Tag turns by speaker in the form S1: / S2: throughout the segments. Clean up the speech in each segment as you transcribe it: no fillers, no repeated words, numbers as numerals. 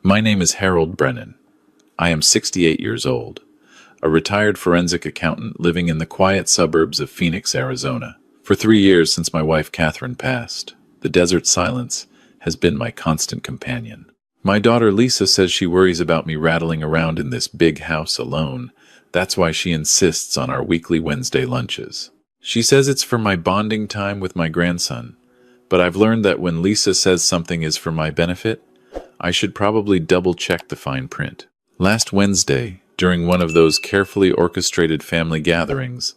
S1: My name is Harold Brennan. I am 68 years old, a retired forensic accountant living in the quiet suburbs of Phoenix, Arizona. For 3 years since my wife Catherine passed, the desert silence has been my constant companion. My daughter Lisa says she worries about me rattling around in this big house alone. That's why she insists on our weekly Wednesday lunches. She says it's for my bonding time with my grandson, but I've learned that when Lisa says something is for my benefit, I should probably double-check the fine print. Last Wednesday, during one of those carefully orchestrated family gatherings,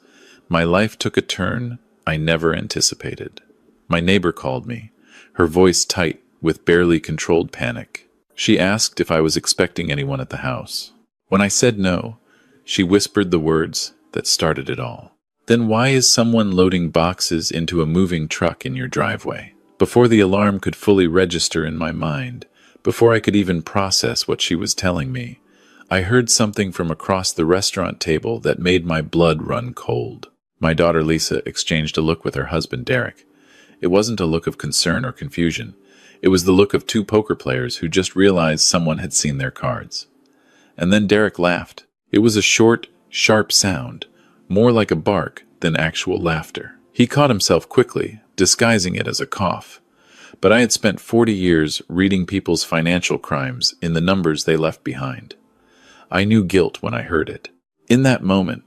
S1: my life took a turn I never anticipated. My neighbor called me, her voice tight with barely controlled panic. She asked if I was expecting anyone at the house. When I said no, she whispered the words that started it all. "Then why is someone loading boxes into a moving truck in your driveway?" Before the alarm could fully register in my mind, before I could even process what she was telling me, I heard something from across the restaurant table that made my blood run cold. My daughter Lisa exchanged a look with her husband Derek. It wasn't a look of concern or confusion. It was the look of two poker players who just realized someone had seen their cards. And then Derek laughed. It was a short, sharp sound, more like a bark than actual laughter. He caught himself quickly, disguising it as a cough. But I had spent 40 years reading people's financial crimes in the numbers they left behind. I knew guilt when I heard it. In that moment,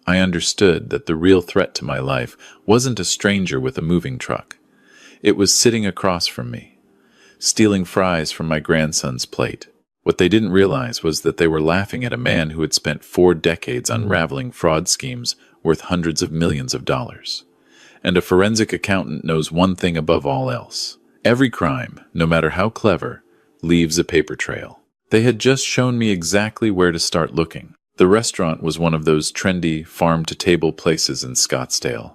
S1: I understood that the real threat to my life wasn't a stranger with a moving truck. It was sitting across from me, stealing fries from my grandson's plate. What they didn't realize was that they were laughing at a man who had spent 4 decades unraveling fraud schemes worth hundreds of millions of dollars. And a forensic accountant knows one thing above all else. Every crime, no matter how clever, leaves a paper trail. They had just shown me exactly where to start looking. The restaurant was one of those trendy farm-to-table places in Scottsdale,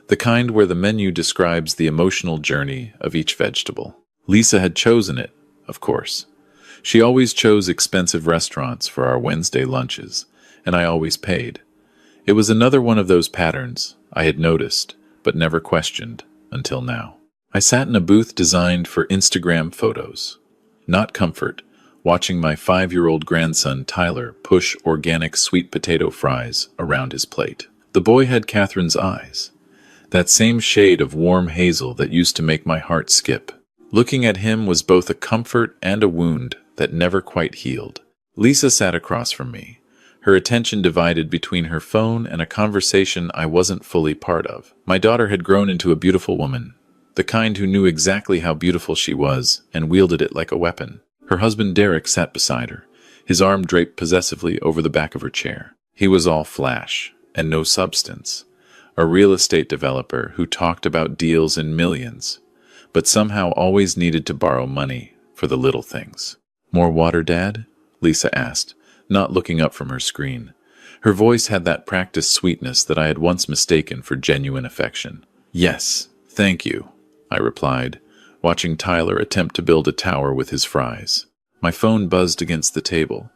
S1: the kind where the menu describes the emotional journey of each vegetable. Lisa had chosen it, of course. She always chose expensive restaurants for our Wednesday lunches, and I always paid. It was another one of those patterns I had noticed, but never questioned until now. I sat in a booth designed for Instagram photos, not comfort, watching my 5-year-old grandson Tyler push organic sweet potato fries around his plate. The boy had Catherine's eyes, that same shade of warm hazel that used to make my heart skip. Looking at him was both a comfort and a wound that never quite healed. Lisa sat across from me, her attention divided between her phone and a conversation I wasn't fully part of. My daughter had grown into a beautiful woman, the kind who knew exactly how beautiful she was and wielded it like a weapon. Her husband Derek sat beside her, his arm draped possessively over the back of her chair. He was all flash and no substance, a real estate developer who talked about deals in millions, but somehow always needed to borrow money for the little things. "More water, Dad?" Lisa asked, not looking up from her screen. Her voice had that practiced sweetness that I had once mistaken for genuine affection. "Yes, thank you," I replied, watching Tyler attempt to build a tower with his fries. My phone buzzed against the table.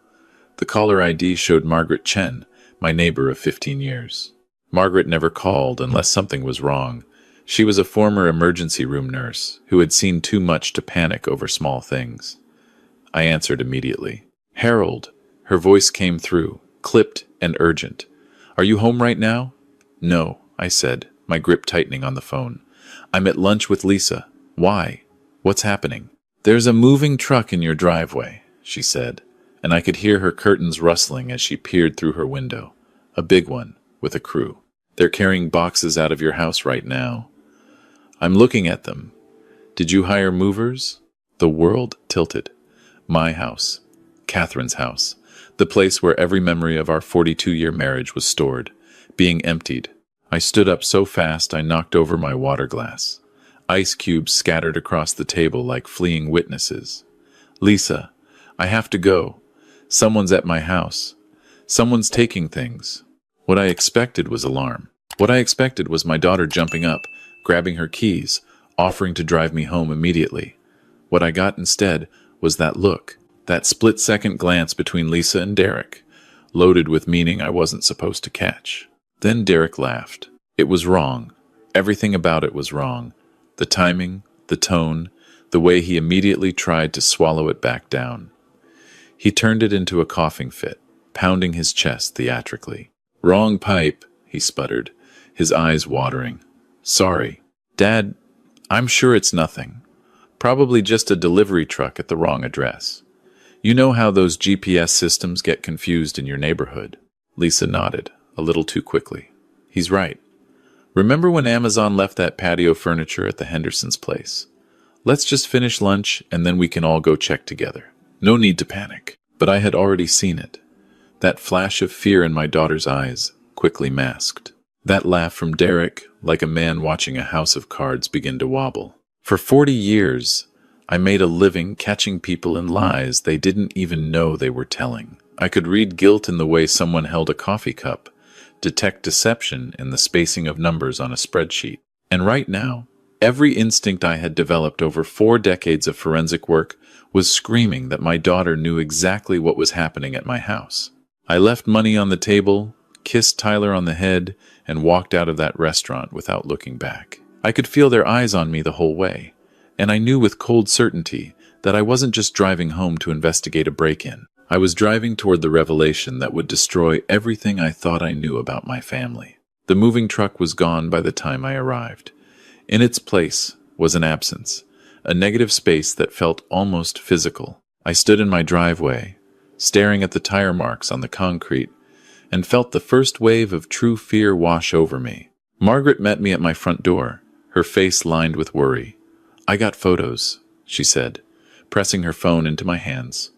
S1: The caller ID showed Margaret Chen, my neighbor of 15 years. Margaret never called unless something was wrong. She was a former emergency room nurse who had seen too much to panic over small things. I answered immediately. "Harold," her voice came through, clipped and urgent. "Are you home right now?" "No," I said, my grip tightening on the phone. "I'm at lunch with Lisa." "Why? What's happening?" "There's a moving truck in your driveway," she said, and I could hear her curtains rustling as she peered through her window. "A big one, with a crew. They're carrying boxes out of your house right now." "I'm looking at them. Did you hire movers?" The world tilted. My house, Catherine's house, the place where every memory of our 42-year marriage was stored, being emptied. I stood up so fast I knocked over my water glass. Ice cubes scattered across the table like fleeing witnesses. "Lisa, I have to go. Someone's at my house. Someone's taking things." What I expected was alarm. What I expected was my daughter jumping up, grabbing her keys, offering to drive me home immediately. What I got instead was that look, that split-second glance between Lisa and Derek, loaded with meaning I wasn't supposed to catch. Then Derek laughed. It was wrong. Everything about it was wrong. The timing, the tone, the way he immediately tried to swallow it back down. He turned it into a coughing fit, pounding his chest theatrically. "Wrong pipe," he sputtered, his eyes watering. "Sorry. Dad, I'm sure it's nothing. Probably just a delivery truck at the wrong address. You know how those GPS systems get confused in your neighborhood?" Lisa nodded, a little too quickly. "He's right. Remember when Amazon left that patio furniture at the Hendersons' place? Let's just finish lunch and then we can all go check together. No need to panic." But I had already seen it. That flash of fear in my daughter's eyes, quickly masked. That laugh from Derek, like a man watching a house of cards begin to wobble. For 40 years, I made a living catching people in lies they didn't even know they were telling. I could read guilt in the way someone held a coffee cup, detect deception in the spacing of numbers on a spreadsheet. And right now, every instinct I had developed over 4 decades of forensic work was screaming that my daughter knew exactly what was happening at my house. I left money on the table, kissed Tyler on the head, and walked out of that restaurant without looking back. I could feel their eyes on me the whole way, and I knew with cold certainty that I wasn't just driving home to investigate a break-in. I was driving toward the revelation that would destroy everything I thought I knew about my family. The moving truck was gone by the time I arrived. In its place was an absence, a negative space that felt almost physical. I stood in my driveway, staring at the tire marks on the concrete, and felt the first wave of true fear wash over me. Margaret met me at my front door, her face lined with worry. "I got photos," she said, pressing her phone into my hands.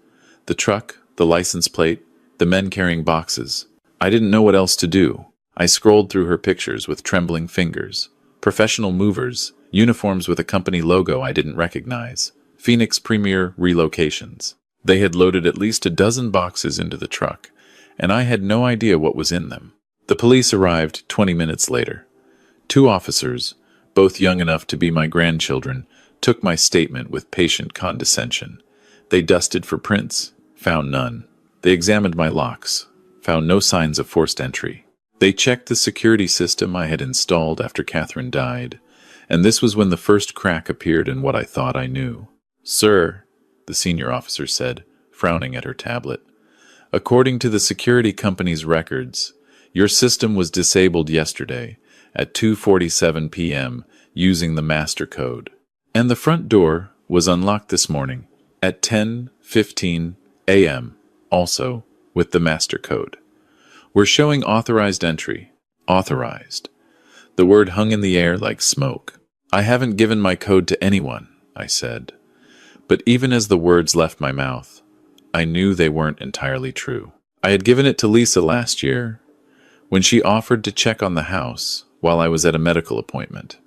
S1: The truck, the license plate, the men carrying boxes. I didn't know what else to do. I scrolled through her pictures with trembling fingers. Professional movers, uniforms with a company logo I didn't recognize. Phoenix Premier Relocations. They had loaded at least a dozen boxes into the truck, and I had no idea what was in them. The police arrived 20 minutes later. 2 officers, both young enough to be my grandchildren, took my statement with patient condescension. They dusted for prints, found none. They examined my locks, found no signs of forced entry. They checked the security system I had installed after Catherine died, and this was when the first crack appeared in what I thought I knew. "Sir," the senior officer said, frowning at her tablet, "according to the security company's records, your system was disabled yesterday at 2:47 p.m. using the master code. And the front door was unlocked this morning at 10:15 a.m., also with the master code. We're showing authorized entry. Authorized." The word hung in the air like smoke. "I haven't given my code to anyone," I said. But even as the words left my mouth, I knew they weren't entirely true. I had given it to Lisa last year, when she offered to check on the house while I was at a medical appointment.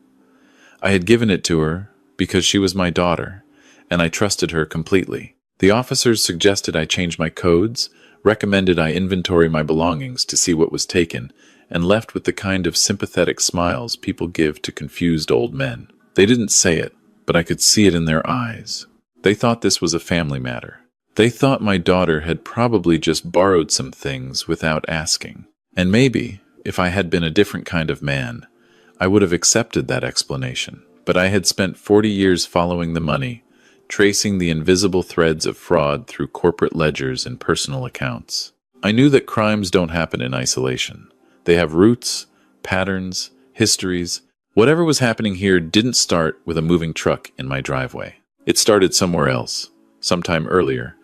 S1: I had given it to her because she was my daughter, and I trusted her completely. The officers suggested I change my codes, recommended I inventory my belongings to see what was taken, and left with the kind of sympathetic smiles people give to confused old men. They didn't say it, but I could see it in their eyes. They thought this was a family matter. They thought my daughter had probably just borrowed some things without asking. And maybe, if I had been a different kind of man, I would have accepted that explanation. But I had spent 40 years following the money, tracing the invisible threads of fraud through corporate ledgers and personal accounts. I knew that crimes don't happen in isolation. They have roots, patterns, histories. Whatever was happening here didn't start with a moving truck in my driveway. It started somewhere else, sometime earlier,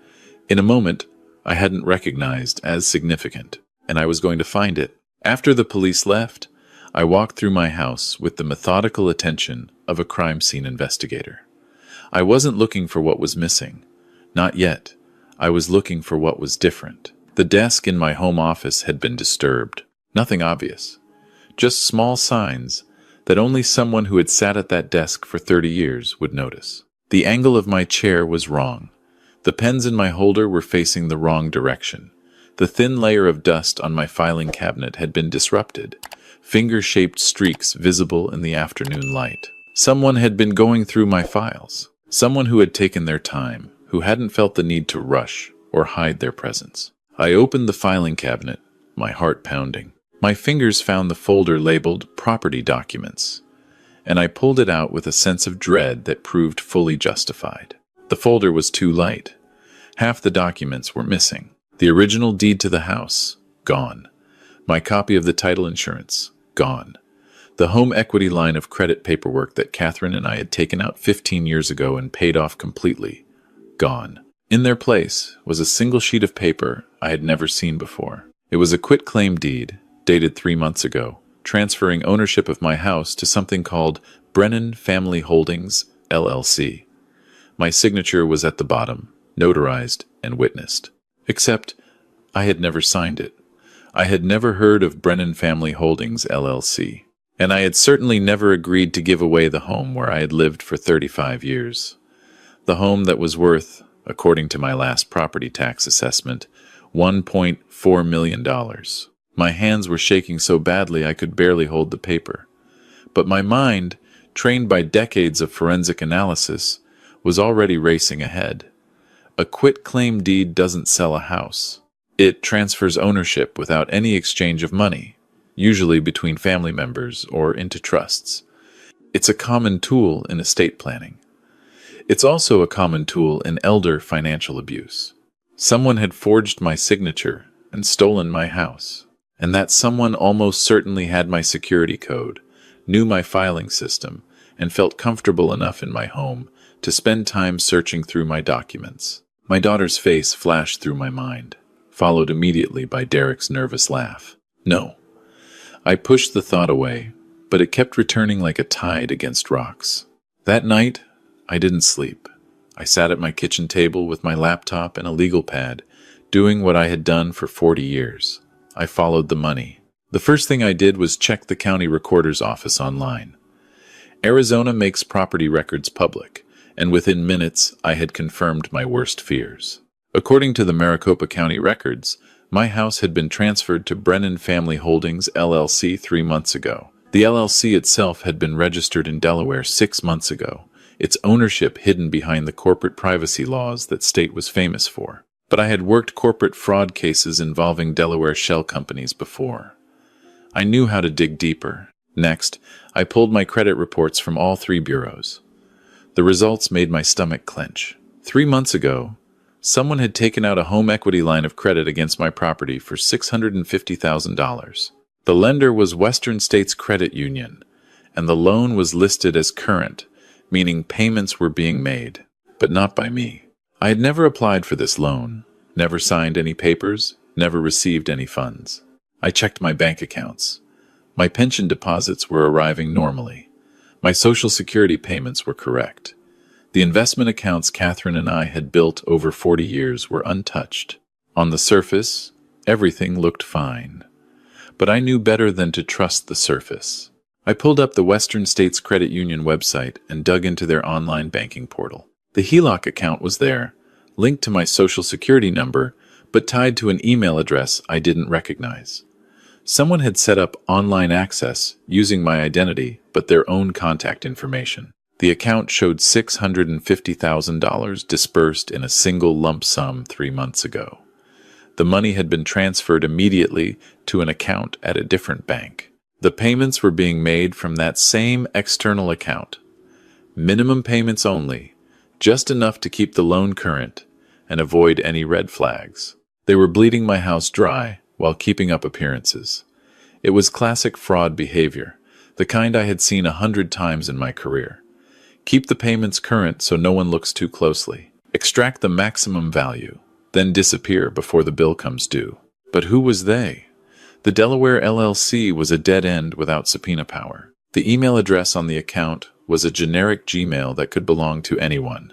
S1: in a moment I hadn't recognized as significant, and I was going to find it. After the police left, I walked through my house with the methodical attention of a crime scene investigator. I wasn't looking for what was missing. Not yet. I was looking for what was different. The desk in my home office had been disturbed. Nothing obvious. Just small signs that only someone who had sat at that desk for 30 years would notice. The angle of my chair was wrong. The pens in my holder were facing the wrong direction. The thin layer of dust on my filing cabinet had been disrupted, finger-shaped streaks visible in the afternoon light. Someone had been going through my files. Someone who had taken their time, who hadn't felt the need to rush or hide their presence. I opened the filing cabinet, my heart pounding. My fingers found the folder labeled Property Documents, and I pulled it out with a sense of dread that proved fully justified. The folder was too light. Half the documents were missing. The original deed to the house, gone. My copy of the title insurance, gone. The home equity line of credit paperwork that Catherine and I had taken out 15 years ago and paid off completely, gone. In their place was a single sheet of paper I had never seen before. It was a quitclaim deed, dated 3 months ago, transferring ownership of my house to something called Brennan Family Holdings, LLC. My signature was at the bottom, notarized and witnessed. Except, I had never signed it. I had never heard of Brennan Family Holdings, LLC. And I had certainly never agreed to give away the home where I had lived for 35 years. The home that was worth, according to my last property tax assessment, $1.4 million. My hands were shaking so badly I could barely hold the paper. But my mind, trained by decades of forensic analysis, was already racing ahead. A quitclaim deed doesn't sell a house. It transfers ownership without any exchange of money, usually between family members or into trusts. It's a common tool in estate planning. It's also a common tool in elder financial abuse. Someone had forged my signature and stolen my house, and that someone almost certainly had my security code, knew my filing system, and felt comfortable enough in my home to spend time searching through my documents. My daughter's face flashed through my mind, followed immediately by Derek's nervous laugh. No. I pushed the thought away, but it kept returning like a tide against rocks. That night, I didn't sleep. I sat at my kitchen table with my laptop and a legal pad, doing what I had done for 40 years. I followed the money. The first thing I did was check the county recorder's office online. Arizona makes property records public, and within minutes I had confirmed my worst fears. According to the Maricopa County records, my house had been transferred to Brennan Family Holdings, LLC 3 months ago. The LLC itself had been registered in Delaware 6 months ago, its ownership hidden behind the corporate privacy laws that state was famous for. But I had worked corporate fraud cases involving Delaware shell companies before. I knew how to dig deeper. Next, I pulled my credit reports from all 3 bureaus. The results made my stomach clench. 3 months ago, someone had taken out a home equity line of credit against my property for $650,000. The lender was Western States Credit Union, and the loan was listed as current, meaning payments were being made, but not by me. I had never applied for this loan, never signed any papers, never received any funds. I checked my bank accounts. My pension deposits were arriving normally. My Social Security payments were correct. The investment accounts Catherine and I had built over 40 years were untouched. On the surface, everything looked fine. But I knew better than to trust the surface. I pulled up the Western States Credit Union website and dug into their online banking portal. The HELOC account was there, linked to my Social Security number, but tied to an email address I didn't recognize. Someone had set up online access using my identity, but their own contact information. The account showed $650,000 dispersed in a single lump sum 3 months ago. The money had been transferred immediately to an account at a different bank. The payments were being made from that same external account. Minimum payments only, just enough to keep the loan current and avoid any red flags. They were bleeding my house dry while keeping up appearances. It was classic fraud behavior, the kind I had seen 100 times in my career. Keep the payments current so no one looks too closely. Extract the maximum value, then disappear before the bill comes due. But who was they? The Delaware LLC was a dead end without subpoena power. The email address on the account was a generic Gmail that could belong to anyone.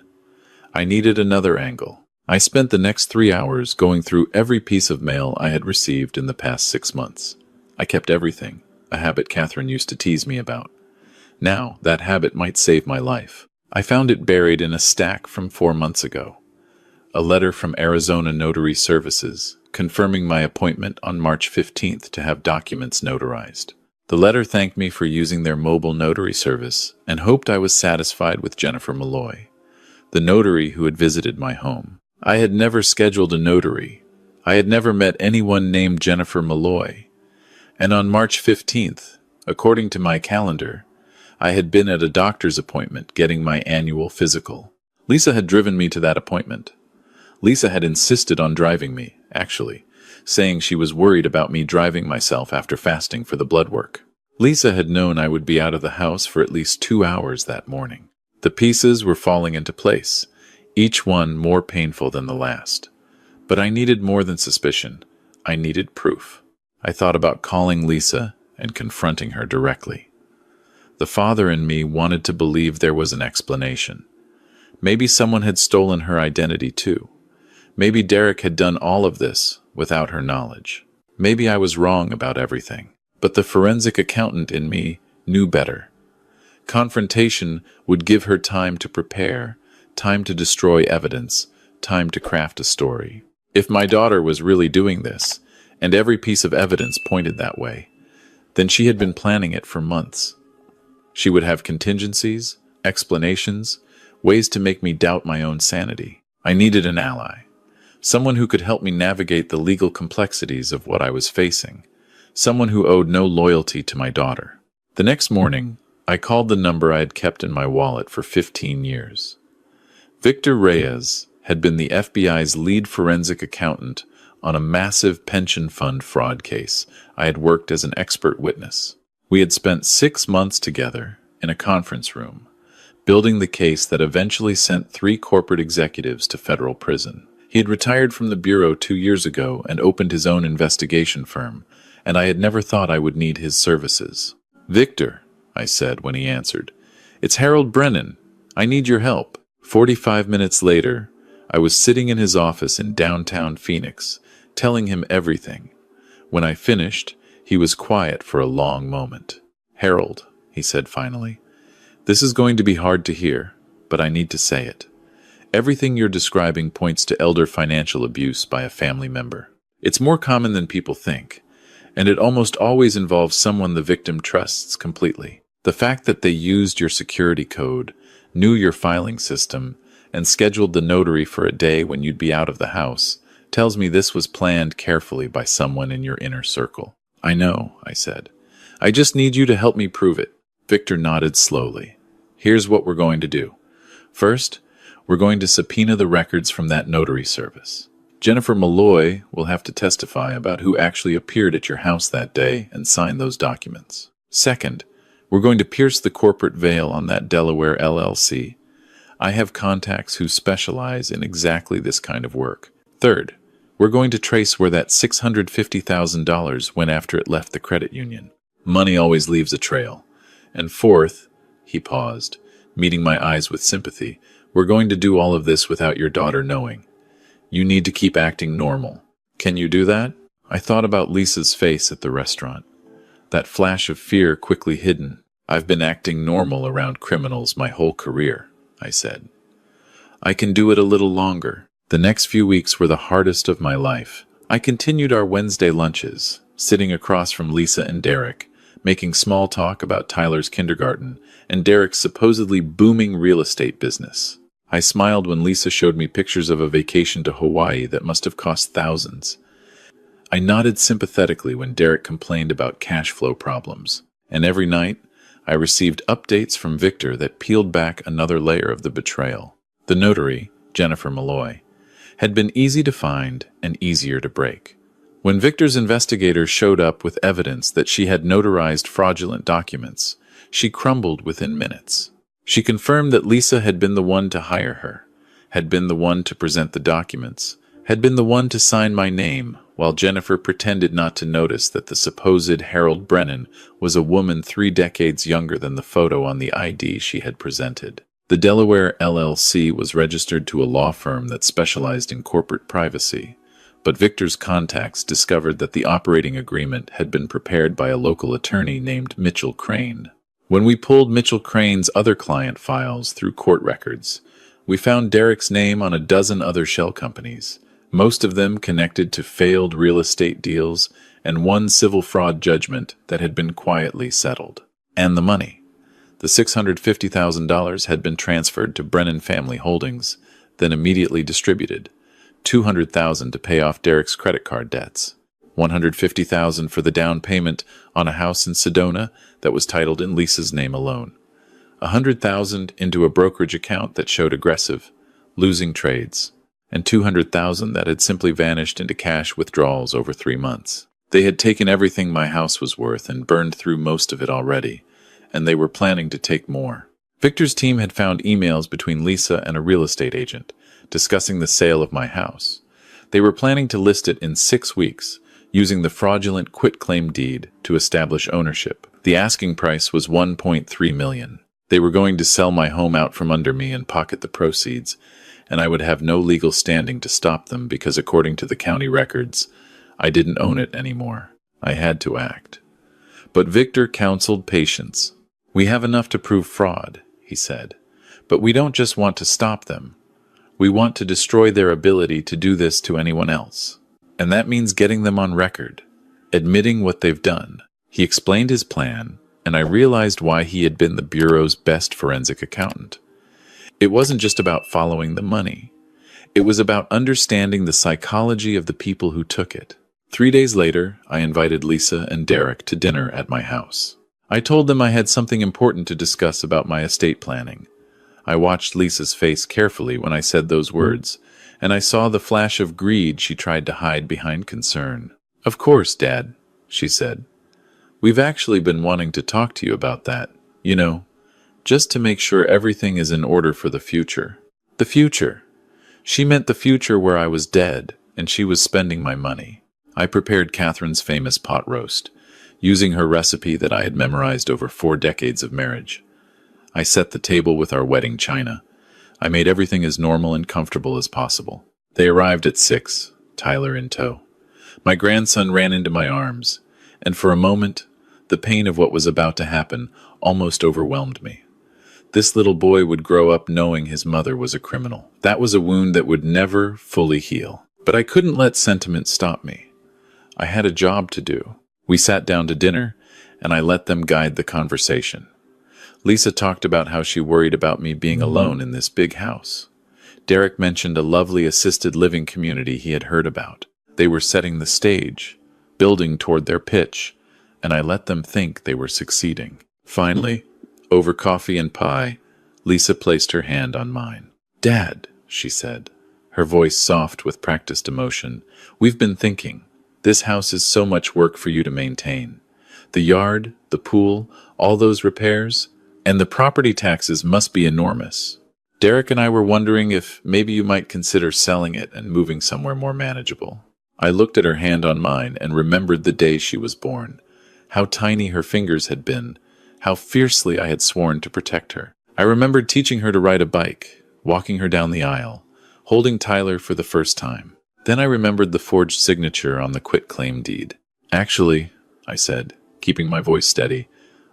S1: I needed another angle. I spent the next 3 hours going through every piece of mail I had received in the past 6 months. I kept everything, a habit Catherine used to tease me about. Now, that habit might save my life. I found it buried in a stack from 4 months ago. A letter from Arizona Notary Services, confirming my appointment on March 15th to have documents notarized. The letter thanked me for using their mobile notary service and hoped I was satisfied with Jennifer Malloy, the notary who had visited my home. I had never scheduled a notary. I had never met anyone named Jennifer Malloy. And on March 15th, according to my calendar, I had been at a doctor's appointment getting my annual physical. Lisa had driven me to that appointment. Lisa had insisted on driving me, actually, saying she was worried about me driving myself after fasting for the blood work. Lisa had known I would be out of the house for at least 2 hours that morning. The pieces were falling into place, each one more painful than the last. But I needed more than suspicion. I needed proof. I thought about calling Lisa and confronting her directly. The father in me wanted to believe there was an explanation. Maybe someone had stolen her identity too. Maybe Derek had done all of this without her knowledge. Maybe I was wrong about everything. But the forensic accountant in me knew better. Confrontation would give her time to prepare, time to destroy evidence, time to craft a story. If my daughter was really doing this, and every piece of evidence pointed that way, then she had been planning it for months. She would have contingencies, explanations, ways to make me doubt my own sanity. I needed an ally, someone who could help me navigate the legal complexities of what I was facing, someone who owed no loyalty to my daughter. The next morning, I called the number I had kept in my wallet for 15 years. Victor Reyes had been the FBI's lead forensic accountant on a massive pension fund fraud case. I had worked as an expert witness. We had spent 6 months together in a conference room, building the case that eventually sent 3 corporate executives to federal prison. He had retired from the bureau 2 years ago and opened his own investigation firm, and I had never thought I would need his services. "Victor," I said when he answered, "it's Harold Brennan. I need your help." 45 minutes later, I was sitting in his office in downtown Phoenix, telling him everything. When I finished, he was quiet for a long moment. "Harold," he said finally, "this is going to be hard to hear, but I need to say it. Everything you're describing points to elder financial abuse by a family member. It's more common than people think, and it almost always involves someone the victim trusts completely. The fact that they used your security code, knew your filing system, and scheduled the notary for a day when you'd be out of the house tells me this was planned carefully by someone in your inner circle." "I know," I said. "I just need you to help me prove it." Victor nodded slowly. "Here's what we're going to do. First, we're going to subpoena the records from that notary service. Jennifer Malloy will have to testify about who actually appeared at your house that day and signed those documents. Second, we're going to pierce the corporate veil on that Delaware LLC. I have contacts who specialize in exactly this kind of work. Third, we're going to trace where that $650,000 went after it left the credit union. Money always leaves a trail. And fourth," he paused, meeting my eyes with sympathy, "we're going to do all of this without your daughter knowing. You need to keep acting normal. Can you do that?" I thought about Lisa's face at the restaurant. That flash of fear quickly hidden. "I've been acting normal around criminals my whole career," I said. "I can do it a little longer." The next few weeks were the hardest of my life. I continued our Wednesday lunches, sitting across from Lisa and Derek, making small talk about Tyler's kindergarten and Derek's supposedly booming real estate business. I smiled when Lisa showed me pictures of a vacation to Hawaii that must have cost thousands. I nodded sympathetically when Derek complained about cash flow problems. And every night, I received updates from Victor that peeled back another layer of the betrayal. The notary, Jennifer Malloy, had been easy to find and easier to break. When Victor's investigators showed up with evidence that she had notarized fraudulent documents, she crumbled within minutes. She confirmed that Lisa had been the one to hire her, had been the one to present the documents, had been the one to sign my name, while Jennifer pretended not to notice that the supposed Harold Brennan was a woman 3 decades younger than the photo on the ID she had presented. The Delaware LLC was registered to a law firm that specialized in corporate privacy, but Victor's contacts discovered that the operating agreement had been prepared by a local attorney named Mitchell Crane. When we pulled Mitchell Crane's other client files through court records, we found Derek's name on a dozen other shell companies, most of them connected to failed real estate deals and one civil fraud judgment that had been quietly settled. And the money. The $650,000 had been transferred to Brennan Family Holdings, then immediately distributed. $200,000 to pay off Derek's credit card debts. $150,000 for the down payment on a house in Sedona that was titled in Lisa's name alone. $100,000 into a brokerage account that showed aggressive, losing trades. and $200,000 that had simply vanished into cash withdrawals over 3 months. They had taken everything my house was worth and burned through most of it already, and they were planning to take more. Victor's team had found emails between Lisa and a real estate agent discussing the sale of my house. They were planning to list it in 6 weeks, using the fraudulent quitclaim deed to establish ownership. The asking price was $1.3 million. They were going to sell my home out from under me and pocket the proceeds, and I would have no legal standing to stop them because, according to the county records, I didn't own it anymore. I had to act. But Victor counseled patience. "We have enough to prove fraud," he said, "but we don't just want to stop them. We want to destroy their ability to do this to anyone else. And that means getting them on record, admitting what they've done." He explained his plan, and I realized why he had been the Bureau's best forensic accountant. It wasn't just about following the money. It was about understanding the psychology of the people who took it. 3 days later, I invited Lisa and Derek to dinner at my house. I told them I had something important to discuss about my estate planning. I watched Lisa's face carefully when I said those words, and I saw the flash of greed she tried to hide behind concern. "Of course, Dad," she said. "We've actually been wanting to talk to you about that, just to make sure everything is in order for the future." The future. She meant the future where I was dead, and she was spending my money. I prepared Catherine's famous pot roast, using her recipe that I had memorized over 4 decades of marriage. I set the table with our wedding china. I made everything as normal and comfortable as possible. They arrived at 6, Tyler in tow. My grandson ran into my arms, and for a moment, the pain of what was about to happen almost overwhelmed me. This little boy would grow up knowing his mother was a criminal. That was a wound that would never fully heal. But I couldn't let sentiment stop me. I had a job to do. We sat down to dinner, and I let them guide the conversation. Lisa talked about how she worried about me being alone in this big house. Derek mentioned a lovely assisted living community he had heard about. They were setting the stage, building toward their pitch, and I let them think they were succeeding. Finally, over coffee and pie, Lisa placed her hand on mine. "Dad," she said, her voice soft with practiced emotion, "we've been thinking. This house is so much work for you to maintain. The yard, the pool, all those repairs, and the property taxes must be enormous. Derek and I were wondering if maybe you might consider selling it and moving somewhere more manageable." I looked at her hand on mine and remembered the day she was born, how tiny her fingers had been, how fiercely I had sworn to protect her. I remembered teaching her to ride a bike, walking her down the aisle, holding Tyler for the first time. Then I remembered the forged signature on the quitclaim deed. "Actually," I said, keeping my voice steady,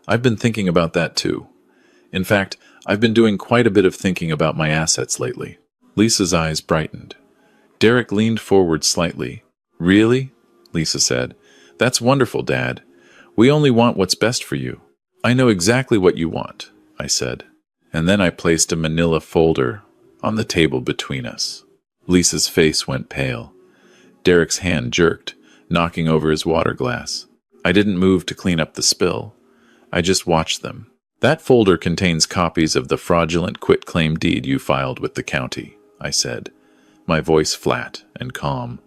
S1: "I've been thinking about that too. In fact, I've been doing quite a bit of thinking about my assets lately." Lisa's eyes brightened. Derek leaned forward slightly. "Really?" Lisa said. "That's wonderful, Dad. We only want what's best for you." "I know exactly what you want," I said. And then I placed a manila folder on the table between us. Lisa's face went pale. Derek's hand jerked, knocking over his water glass. I didn't move to clean up the spill. I just watched them. "That folder contains copies of the fraudulent quitclaim deed you filed with the county," I said, my voice flat and calm.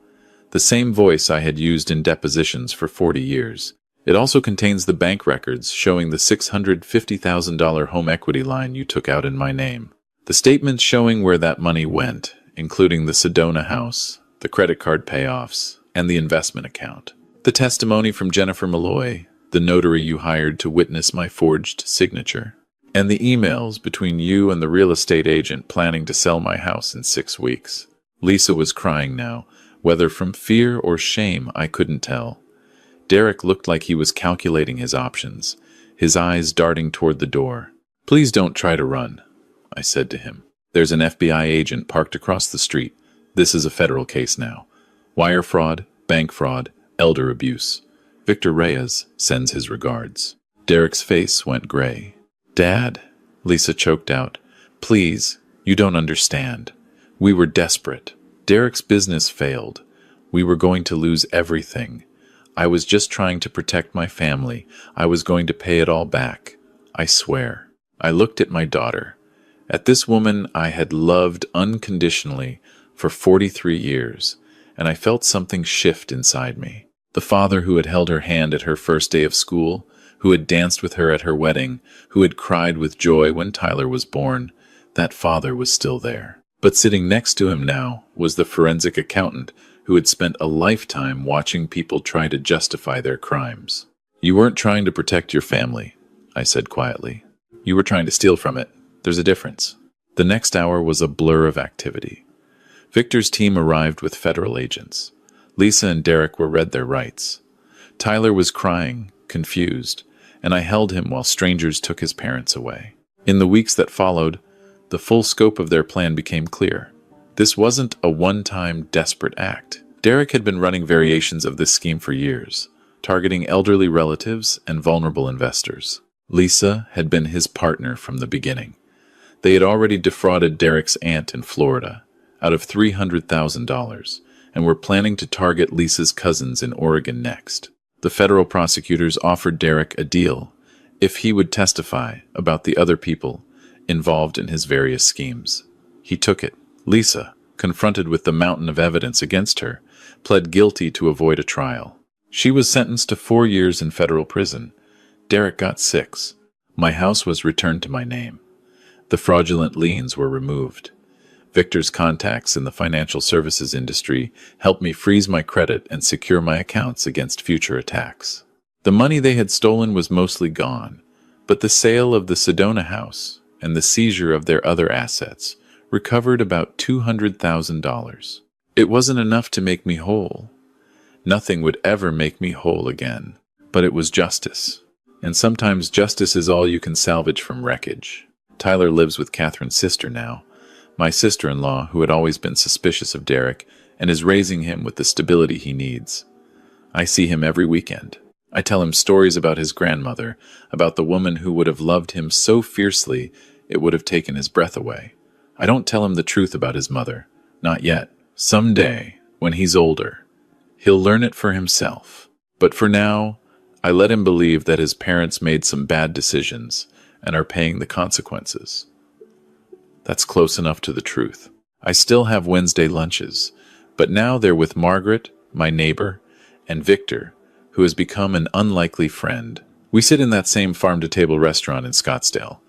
S1: The same voice I had used in depositions for 40 years. "It also contains the bank records showing the $650,000 home equity line you took out in my name. The statements showing where that money went, including the Sedona house, the credit card payoffs, and the investment account. The testimony from Jennifer Malloy, the notary you hired to witness my forged signature. And the emails between you and the real estate agent planning to sell my house in 6 weeks." Lisa was crying now, whether from fear or shame I couldn't tell. Derek looked like he was calculating his options, his eyes darting toward the door. "Please don't try to run," I said to him. "There's an FBI agent parked across the street. This is a federal case now. Wire fraud, bank fraud, elder abuse. Victor Reyes sends his regards." Derek's face went gray. "Dad," Lisa choked out, "please, you don't understand. We were desperate. Derek's business failed. We were going to lose everything. I was just trying to protect my family. I was going to pay it all back. I swear." I looked at my daughter, at this woman I had loved unconditionally for 43 years, and I felt something shift inside me. The father who had held her hand at her first day of school, who had danced with her at her wedding, who had cried with joy when Tyler was born, that father was still there. But sitting next to him now was the forensic accountant who had spent a lifetime watching people try to justify their crimes. "You weren't trying to protect your family," I said quietly. "You were trying to steal from it. There's a difference." The next hour was a blur of activity. Victor's team arrived with federal agents. Lisa and Derek were read their rights. Tyler was crying, confused, and I held him while strangers took his parents away. In the weeks that followed, the full scope of their plan became clear. This wasn't a one-time desperate act. Derek had been running variations of this scheme for years, targeting elderly relatives and vulnerable investors. Lisa had been his partner from the beginning. They had already defrauded Derek's aunt in Florida out of $300,000 and were planning to target Lisa's cousins in Oregon next. The federal prosecutors offered Derek a deal if he would testify about the other people involved in his various schemes. He took it. Lisa, confronted with the mountain of evidence against her, pled guilty to avoid a trial. She was sentenced to 4 years in federal prison. Derek got 6. My house was returned to my name. The fraudulent liens were removed. Victor's contacts in the financial services industry helped me freeze my credit and secure my accounts against future attacks. The money they had stolen was mostly gone, but the sale of the Sedona house and the seizure of their other assets recovered about $200,000. It wasn't enough to make me whole. Nothing would ever make me whole again, but it was justice. And sometimes justice is all you can salvage from wreckage. Tyler lives with Catherine's sister now, my sister-in-law who had always been suspicious of Derek and is raising him with the stability he needs. I see him every weekend. I tell him stories about his grandmother, about the woman who would have loved him so fiercely it would have taken his breath away. I don't tell him the truth about his mother. Not yet. Someday, when he's older, he'll learn it for himself. But for now, I let him believe that his parents made some bad decisions and are paying the consequences. That's close enough to the truth. I still have Wednesday lunches, but now they're with Margaret, my neighbor, and Victor, who has become an unlikely friend. We sit in that same farm-to-table restaurant in Scottsdale,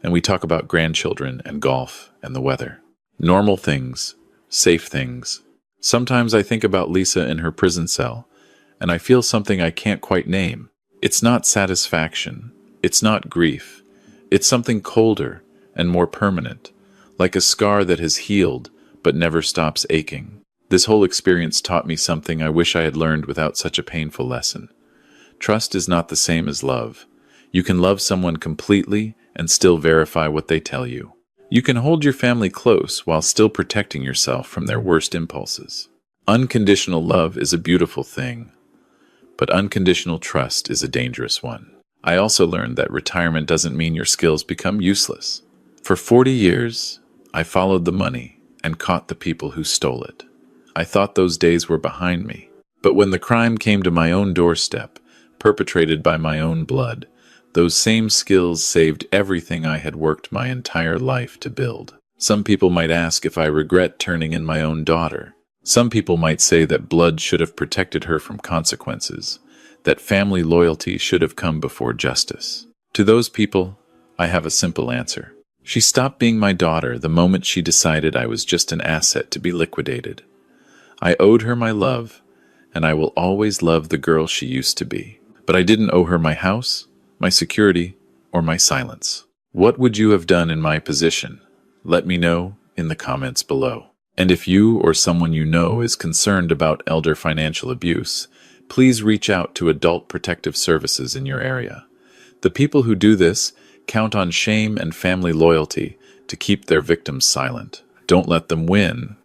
S1: and we talk about grandchildren and golf and the weather. Normal things, safe things. Sometimes I think about Lisa in her prison cell, and I feel something I can't quite name. It's not satisfaction. It's not grief. It's something colder and more permanent, like a scar that has healed but never stops aching. This whole experience taught me something I wish I had learned without such a painful lesson. Trust is not the same as love. You can love someone completely and still verify what they tell you. You can hold your family close while still protecting yourself from their worst impulses. Unconditional love is a beautiful thing, but unconditional trust is a dangerous one. I also learned that retirement doesn't mean your skills become useless. For 40 years, I followed the money and caught the people who stole it. I thought those days were behind me, but when the crime came to my own doorstep, perpetrated by my own blood, those same skills saved everything I had worked my entire life to build. Some people might ask if I regret turning in my own daughter. Some people might say that blood should have protected her from consequences, that family loyalty should have come before justice. To those people, I have a simple answer. She stopped being my daughter the moment she decided I was just an asset to be liquidated. I owed her my love, and I will always love the girl she used to be. But I didn't owe her my house, my security, or my silence. What would you have done in my position? Let me know in the comments below. And if you or someone you know is concerned about elder financial abuse, please reach out to Adult Protective Services in your area. The people who do this count on shame and family loyalty to keep their victims silent. Don't let them win,